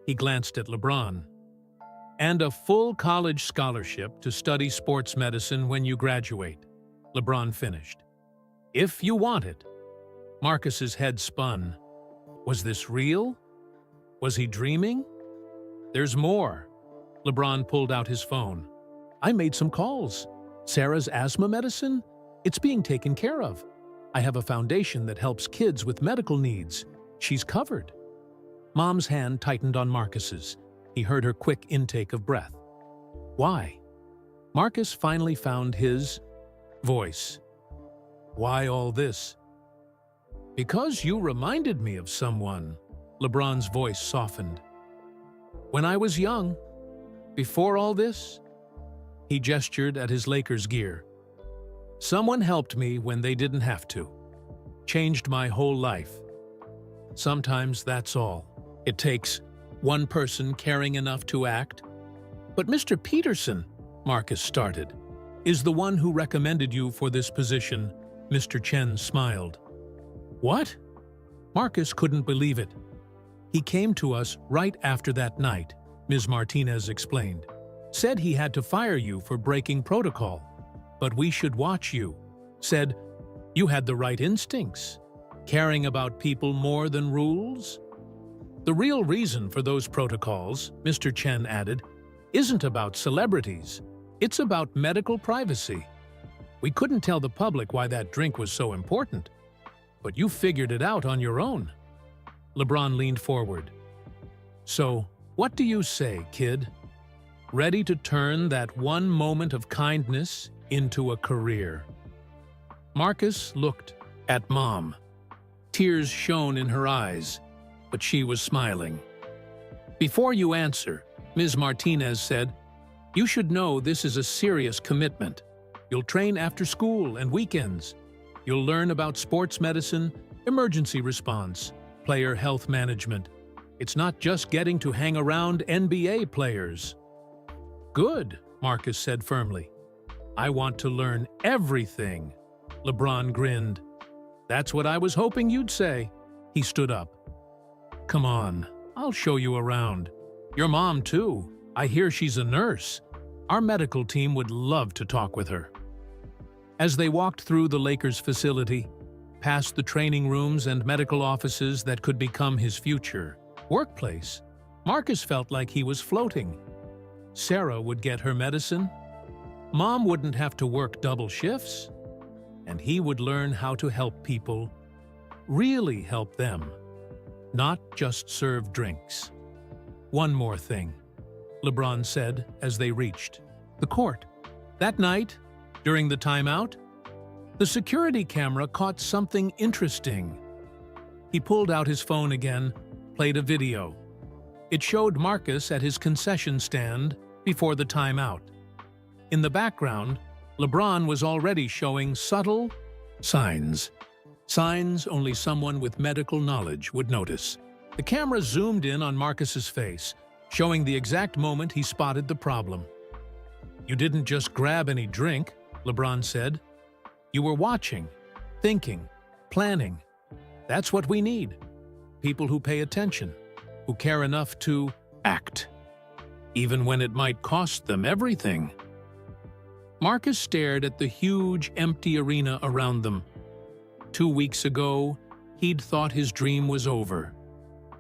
he glanced at LeBron. And a full college scholarship to study sports medicine when you graduate, LeBron finished. If you want it. Marcus's head spun. Was this real? Was he dreaming? There's more. LeBron pulled out his phone. I made some calls. Sarah's asthma medicine? It's being taken care of. I have a foundation that helps kids with medical needs. She's covered. Mom's hand tightened on Marcus's. He heard her quick intake of breath. Why? Marcus finally found his voice. Why all this? Because you reminded me of someone. LeBron's voice softened. When I was young, before all this, he gestured at his Lakers gear. Someone helped me when they didn't have to. Changed my whole life. Sometimes that's all. It takes one person caring enough to act. But Mr. Peterson, Marcus started, is the one who recommended you for this position. Mr. Chen smiled. What? Marcus couldn't believe it. He came to us right after that night, Ms. Martinez explained. Said he had to fire you for breaking protocol. But we should watch you. Said you had the right instincts, caring about people more than rules. The real reason for those protocols, Mr. Chen added, isn't about celebrities. It's about medical privacy. We couldn't tell the public why that drink was so important. But you figured it out on your own. LeBron leaned forward. So, what do you say, kid? Ready to turn that one moment of kindness into a career? Marcus looked at Mom. Tears shone in her eyes, but she was smiling. Before you answer, Ms. Martinez said, you should know this is a serious commitment. You'll train after school and weekends. You'll learn about sports medicine, emergency response, player health management. It's not just getting to hang around NBA players. Good, Marcus said firmly. I want to learn everything. LeBron grinned. That's what I was hoping you'd say. He stood up. Come on, I'll show you around. Your mom, too. I hear she's a nurse. Our medical team would love to talk with her. As they walked through the Lakers facility, past the training rooms and medical offices that could become his future workplace, Marcus felt like he was floating. Sarah would get her medicine. Mom wouldn't have to work double shifts. And he would learn how to help people, really help them, not just serve drinks. One more thing, LeBron said as they reached the court. That night, during the timeout, the security camera caught something interesting. He pulled out his phone again, played a video. It showed Marcus at his concession stand before the timeout. In the background, LeBron was already showing subtle signs. Signs only someone with medical knowledge would notice. The camera zoomed in on Marcus's face, showing the exact moment he spotted the problem. You didn't just grab any drink, LeBron said. You were watching, thinking, planning. That's what we need. People who pay attention, who care enough to act, even when it might cost them everything. Marcus stared at the huge, empty arena around them. 2 weeks ago, he'd thought his dream was over.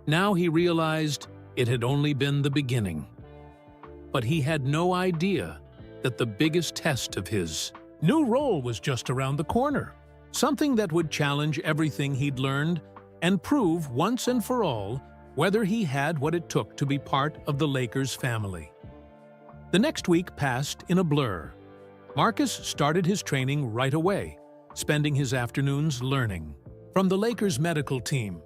Now he realized it had only been the beginning. But he had no idea that the biggest test of his new role was just around the corner. Something that would challenge everything he'd learned and prove once and for all whether he had what it took to be part of the Lakers family. The next week passed in a blur. Marcus started his training right away, spending his afternoons learning from the Lakers medical team.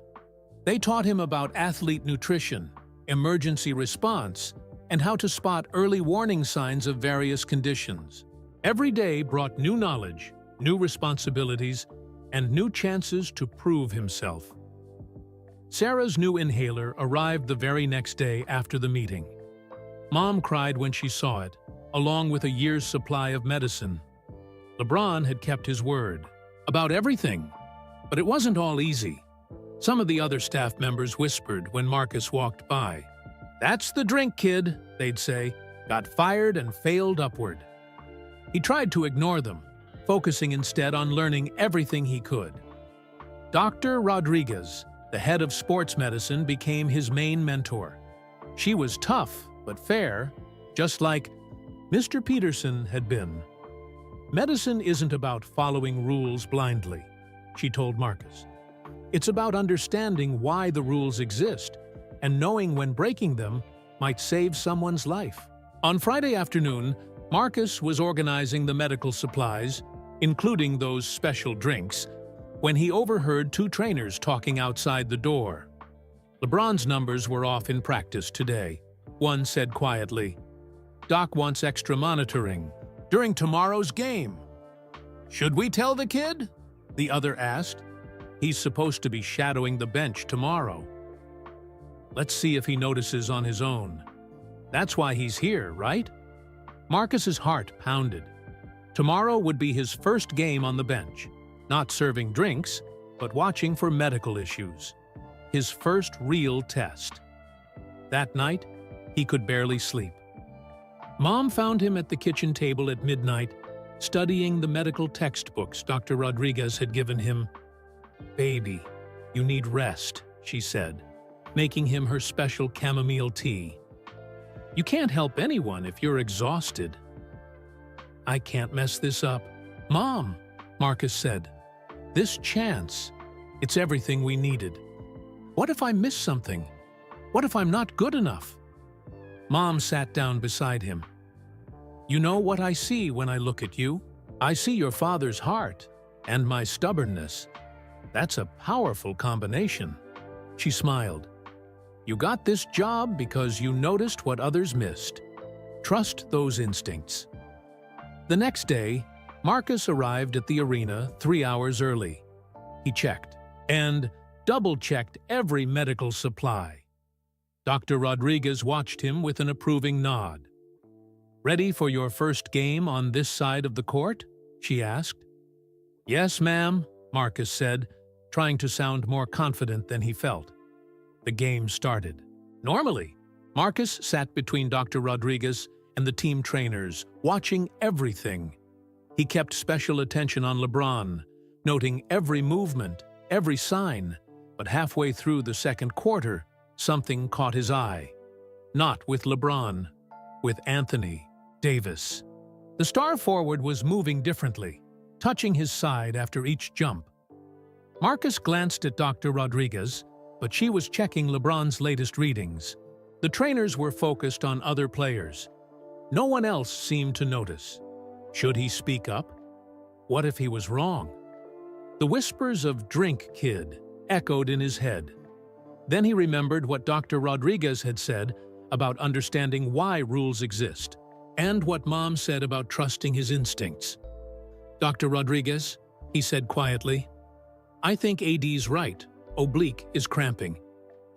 They taught him about athlete nutrition, emergency response, and how to spot early warning signs of various conditions. Every day brought new knowledge, new responsibilities, and new chances to prove himself. Sarah's new inhaler arrived the very next day after the meeting. Mom cried when she saw it, along with a year's supply of medicine. LeBron had kept his word about everything, but it wasn't all easy. Some of the other staff members whispered when Marcus walked by. "That's the drink, kid," they'd say, got fired and failed upward. He tried to ignore them, focusing instead on learning everything he could. Dr. Rodriguez, the head of sports medicine, became his main mentor. She was tough but fair, just like Mr. Peterson had been. Medicine isn't about following rules blindly, she told Marcus. It's about understanding why the rules exist and knowing when breaking them might save someone's life. On Friday afternoon, Marcus was organizing the medical supplies, including those special drinks, when he overheard two trainers talking outside the door. LeBron's numbers were off in practice today. one said quietly. "Doc wants extra monitoring during tomorrow's game." "Should we tell the kid?" the other asked. "He's supposed to be shadowing the bench tomorrow." "Let's see if he notices on his own. That's why he's here, right?" Marcus's heart pounded. Tomorrow would be his first game on the bench, not serving drinks, but watching for medical issues. His first real test. That night, he could barely sleep. Mom found him at the kitchen table at midnight, studying the medical textbooks Dr. Rodriguez had given him. "Baby, you need rest," she said, making him her special chamomile tea. "You can't help anyone if you're exhausted." "I can't mess this up." "Mom," Marcus said, "this chance, it's everything we needed. What if I miss something? What if I'm not good enough?" Mom sat down beside him. "You know what I see when I look at you? I see your father's heart and my stubbornness. That's a powerful combination." She smiled. "You got this job because you noticed what others missed. Trust those instincts." The next day, Marcus arrived at the arena 3 hours early. He checked and double-checked every medical supply. Dr. Rodriguez watched him with an approving nod. "Ready for your first game on this side of the court?" she asked. "Yes, ma'am," Marcus said, trying to sound more confident than he felt. The game started. Normally, Marcus sat between Dr. Rodriguez and the team trainers, watching everything. He kept special attention on LeBron, noting every movement, every sign, but halfway through the second quarter, something caught his eye. Not with LeBron, with Anthony Davis. The star forward was moving differently, touching his side after each jump. Marcus glanced at Dr. Rodriguez, but she was checking LeBron's latest readings. The trainers were focused on other players. No one else seemed to notice. Should he speak up? What if he was wrong? The whispers of "drink, kid" echoed in his head. Then he remembered what Dr. Rodriguez had said about understanding why rules exist, and what Mom said about trusting his instincts. "Dr. Rodriguez," he said quietly, "I think AD's right. Oblique is cramping.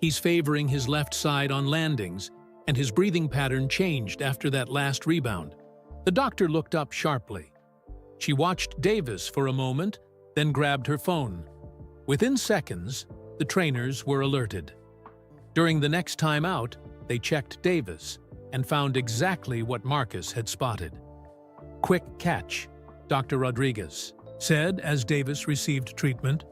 He's favoring his left side on landings, and his breathing pattern changed after that last rebound." The doctor looked up sharply. She watched Davis for a moment, then grabbed her phone. Within seconds, the trainers were alerted. During the next timeout, they checked Davis and found exactly what Marcus had spotted. "Quick catch," Dr. Rodriguez said as Davis received treatment.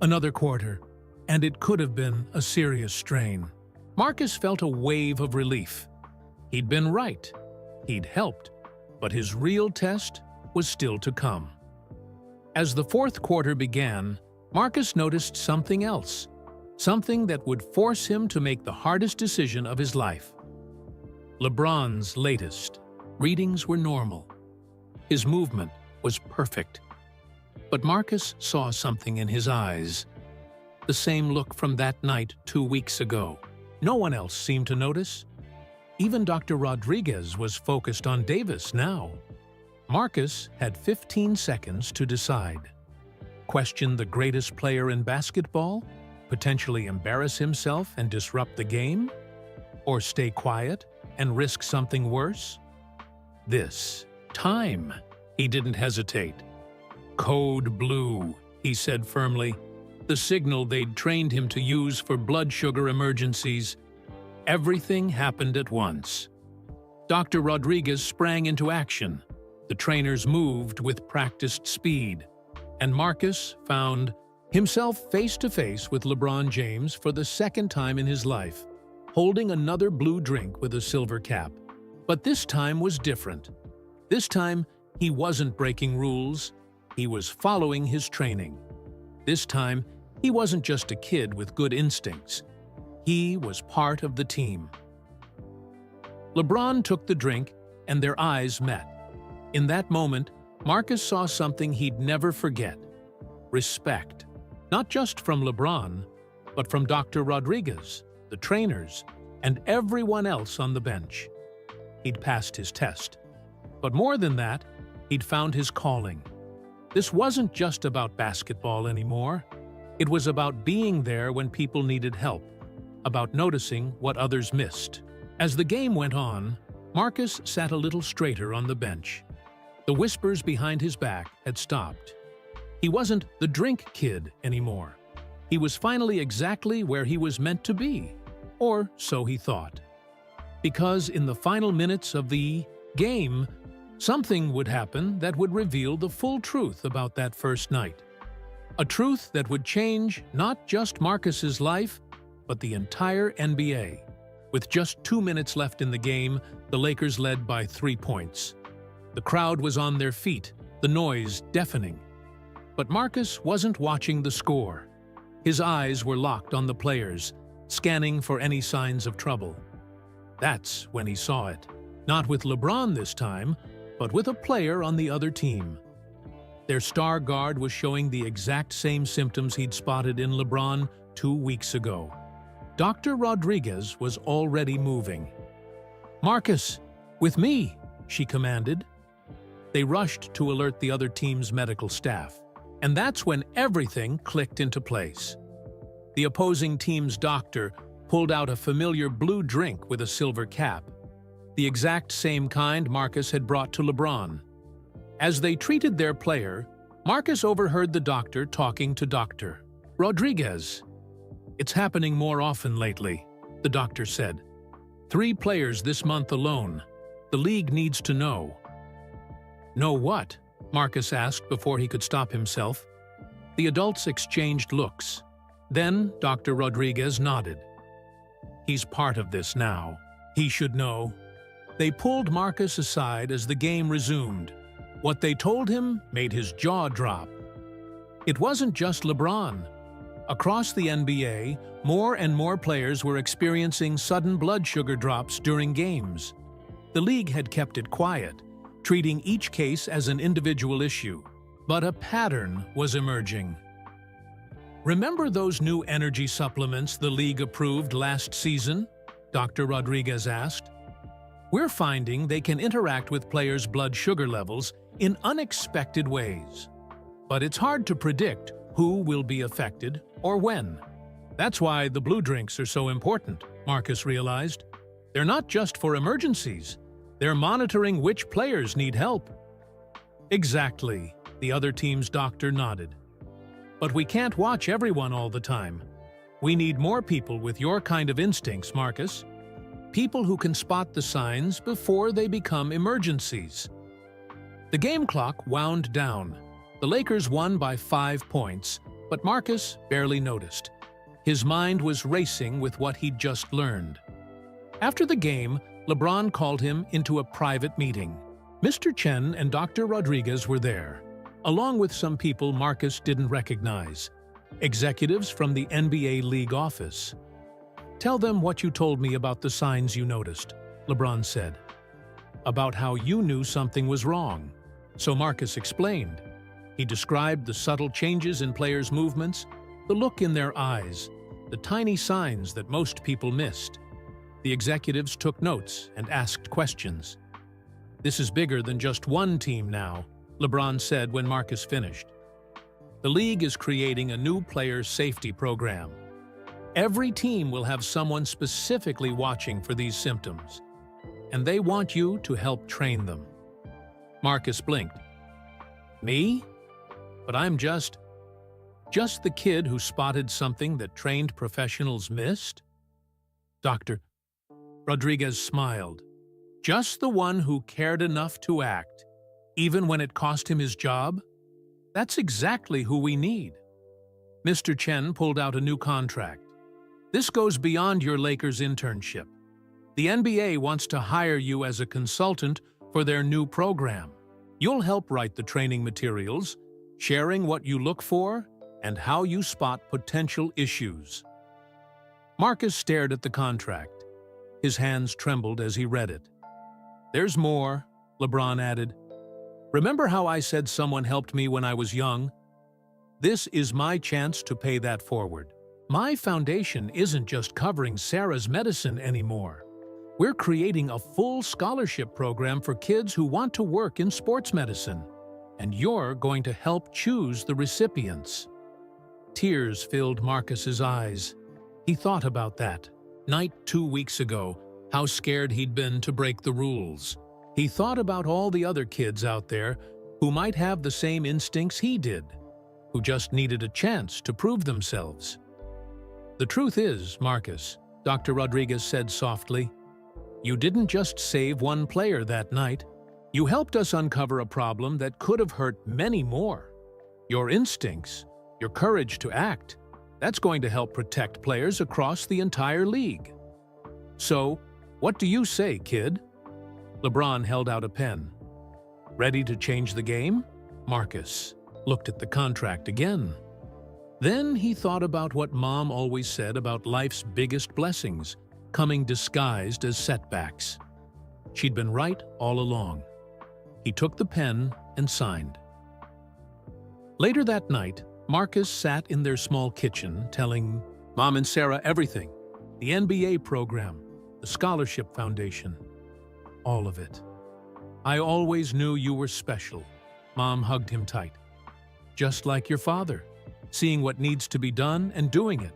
Another quarter, and it could have been a serious strain. Marcus felt a wave of relief. He'd been right. He'd helped. But his real test was still to come. As the fourth quarter began, Marcus noticed something else, something that would force him to make the hardest decision of his life. LeBron's latest readings were normal. His movement was perfect. But Marcus saw something in his eyes. The same look from that night 2 weeks ago. No one else seemed to notice. Even Dr. Rodriguez was focused on Davis now. Marcus had 15 seconds to decide. Question the greatest player in basketball? Potentially embarrass himself and disrupt the game? Or stay quiet and risk something worse? This time, he didn't hesitate. "Code Blue," he said firmly, the signal they'd trained him to use for blood sugar emergencies. Everything happened at once. Dr. Rodriguez sprang into action. The trainers moved with practiced speed, and Marcus found himself face-to-face with LeBron James for the second time in his life, holding another blue drink with a silver cap. But this time was different. This time, he wasn't breaking rules. He was following his training. This time, he wasn't just a kid with good instincts. He was part of the team. LeBron took the drink, and their eyes met. In that moment, Marcus saw something he'd never forget. Respect. Not just from LeBron, but from Dr. Rodriguez, the trainers, and everyone else on the bench. He'd passed his test. But more than that, he'd found his calling. This wasn't just about basketball anymore. It was about being there when people needed help, about noticing what others missed. As the game went on, Marcus sat a little straighter on the bench. The whispers behind his back had stopped. He wasn't the drink kid anymore. He was finally exactly where he was meant to be, or so he thought. Because in the final minutes of the game, something would happen that would reveal the full truth about that first night. A truth that would change not just Marcus's life, but the entire NBA. With just 2 minutes left in the game, the Lakers led by 3 points. The crowd was on their feet, the noise deafening. But Marcus wasn't watching the score. His eyes were locked on the players, scanning for any signs of trouble. That's when he saw it. Not with LeBron this time, but with a player on the other team. Their star guard was showing the exact same symptoms he'd spotted in LeBron 2 weeks ago. Dr. Rodriguez was already moving. "Marcus, with me," she commanded. They rushed to alert the other team's medical staff. And that's when everything clicked into place. The opposing team's doctor pulled out a familiar blue drink with a silver cap, the exact same kind Marcus had brought to LeBron. As they treated their player, Marcus overheard the doctor talking to Dr. Rodriguez. "It's happening more often lately," the doctor said. 3 players this month alone. The league needs to know." "Know what?" Marcus asked before he could stop himself. The adults exchanged looks. Then Dr. Rodriguez nodded. "He's part of this now. He should know." They pulled Marcus aside as the game resumed. What they told him made his jaw drop. It wasn't just LeBron. Across the NBA, more and more players were experiencing sudden blood sugar drops during games. The league had kept it quiet, treating each case as an individual issue. But a pattern was emerging. "Remember those new energy supplements the league approved last season?" Dr. Rodriguez asked. "We're finding they can interact with players' blood sugar levels in unexpected ways. But it's hard to predict who will be affected or when. That's why the blue drinks are so important," Marcus realized. "They're not just for emergencies. They're monitoring which players need help." "Exactly," the other team's doctor nodded. "But we can't watch everyone all the time. We need more people with your kind of instincts, Marcus. People who can spot the signs before they become emergencies." The game clock wound down. The Lakers won by 5 points, but Marcus barely noticed. His mind was racing with what he'd just learned. After the game, LeBron called him into a private meeting. Mr. Chen and Dr. Rodriguez were there, along with some people Marcus didn't recognize, executives from the NBA league office. "Tell them what you told me about the signs you noticed," LeBron said. "About how you knew something was wrong." So Marcus explained. He described the subtle changes in players' movements, the look in their eyes, the tiny signs that most people missed. The executives took notes and asked questions. "This is bigger than just one team now," LeBron said when Marcus finished. "The league is creating a new player safety program. Every team will have someone specifically watching for these symptoms, and they want you to help train them." Marcus blinked. "Me? But I'm just the kid who spotted something that trained professionals missed?" Dr. Rodriguez smiled. "Just the one who cared enough to act, even when it cost him his job? That's exactly who we need." Mr. Chen pulled out a new contract. "This goes beyond your Lakers internship. The NBA wants to hire you as a consultant for their new program. You'll help write the training materials, sharing what you look for and how you spot potential issues." Marcus stared at the contract. His hands trembled as he read it. "There's more," LeBron added. "Remember how I said someone helped me when I was young? This is my chance to pay that forward. My foundation isn't just covering Sarah's medicine anymore. We're creating a full scholarship program for kids who want to work in sports medicine, and you're going to help choose the recipients." Tears filled Marcus's eyes. He thought about that night 2 weeks ago, how scared he'd been to break the rules. He thought about all the other kids out there who might have the same instincts he did, who just needed a chance to prove themselves. "The truth is, Marcus," Dr. Rodriguez said softly, "you didn't just save one player that night. You helped us uncover a problem that could have hurt many more. Your instincts, your courage to act, that's going to help protect players across the entire league. So, what do you say, kid?" LeBron held out a pen. "Ready to change the game?" Marcus looked at the contract again. Then he thought about what Mom always said about life's biggest blessings coming disguised as setbacks. She'd been right all along. He took the pen and signed. Later that night, Marcus sat in their small kitchen telling Mom and Sarah everything: the NBA program, the scholarship foundation, all of it. "I always knew you were special." Mom hugged him tight. "Just like your father, seeing what needs to be done and doing it,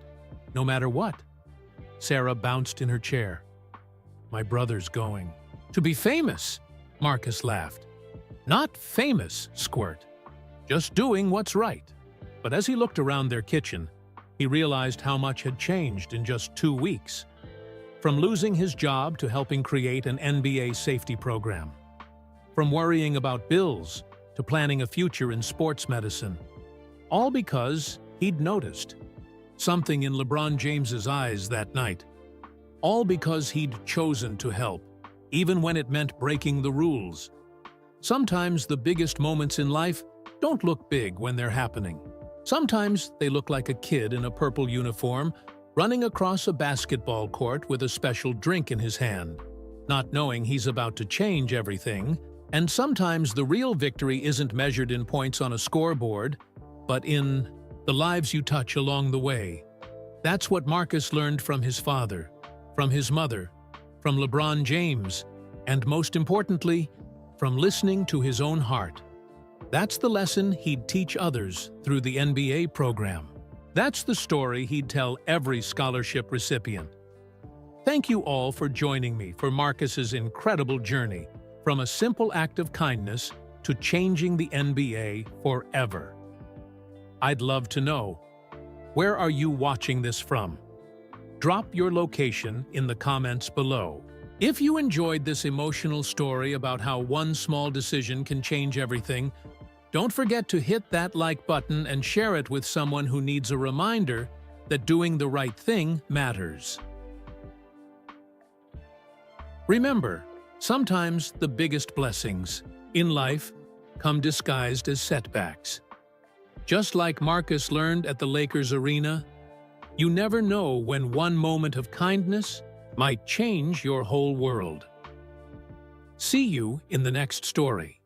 no matter what." Sarah bounced in her chair. "My brother's going to be famous," Marcus laughed. "Not famous, Squirt. Just doing what's right." But as he looked around their kitchen, he realized how much had changed in just 2 weeks. From losing his job to helping create an NBA safety program. From worrying about bills to planning a future in sports medicine. All because he'd noticed something in LeBron James's eyes that night. All because he'd chosen to help, even when it meant breaking the rules. Sometimes the biggest moments in life don't look big when they're happening. Sometimes they look like a kid in a purple uniform running across a basketball court with a special drink in his hand, not knowing he's about to change everything. And sometimes the real victory isn't measured in points on a scoreboard, but in the lives you touch along the way. That's what Marcus learned from his father, from his mother, from LeBron James, and most importantly, from listening to his own heart. That's the lesson he'd teach others through the NBA program. That's the story he'd tell every scholarship recipient. Thank you all for joining me for Marcus's incredible journey, from a simple act of kindness to changing the NBA forever. I'd love to know, where are you watching this from? Drop your location in the comments below. If you enjoyed this emotional story about how one small decision can change everything, don't forget to hit that like button and share it with someone who needs a reminder that doing the right thing matters. Remember, sometimes the biggest blessings in life come disguised as setbacks. Just like Marcus learned at the Lakers arena, you never know when one moment of kindness might change your whole world. See you in the next story.